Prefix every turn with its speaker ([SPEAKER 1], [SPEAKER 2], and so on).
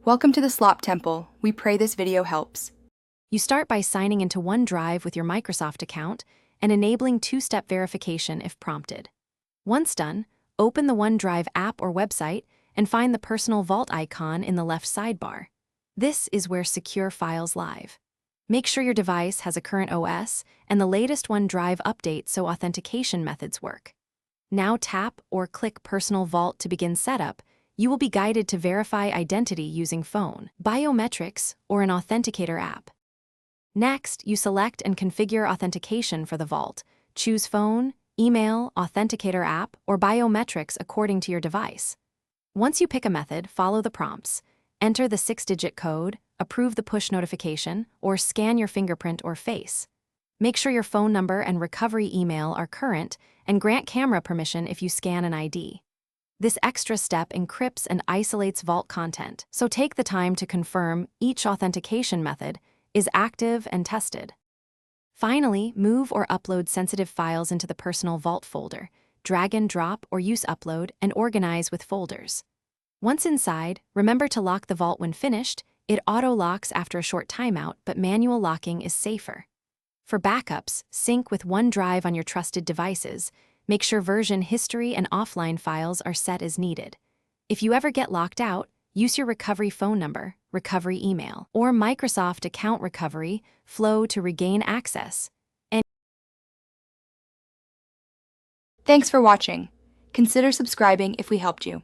[SPEAKER 1] Welcome to the Slop Temple. We pray this video helps.
[SPEAKER 2] You start by signing into OneDrive with your Microsoft account and enabling two-step verification if prompted. Once done, open the OneDrive app or website and find the Personal Vault icon in the left sidebar. This is where secure files live. Make sure your device has a current OS and the latest OneDrive update so authentication methods work. Now tap or click Personal Vault to begin setup. You will be guided to verify identity using phone, biometrics, or an authenticator app. Next, you select and configure authentication for the vault. Choose phone, email, authenticator app, or biometrics according to your device. Once you pick a method, follow the prompts. Enter the 6-digit code, approve the push notification, or scan your fingerprint or face. Make sure your phone number and recovery email are current, and grant camera permission if you scan an ID. This extra step encrypts and isolates vault content, so take the time to confirm each authentication method is active and tested. Finally, move or upload sensitive files into the Personal Vault folder. Drag and drop or use Upload and organize with folders. Once inside, remember to lock the vault when finished. It auto-locks after a short timeout, but manual locking is safer. For backups, sync with OneDrive on your trusted devices. Make sure version history and offline files are set as needed. If you ever get locked out, use your recovery phone number, recovery email, or Microsoft account recovery flow to regain access.
[SPEAKER 1] Thanks for watching. Consider subscribing if we helped you.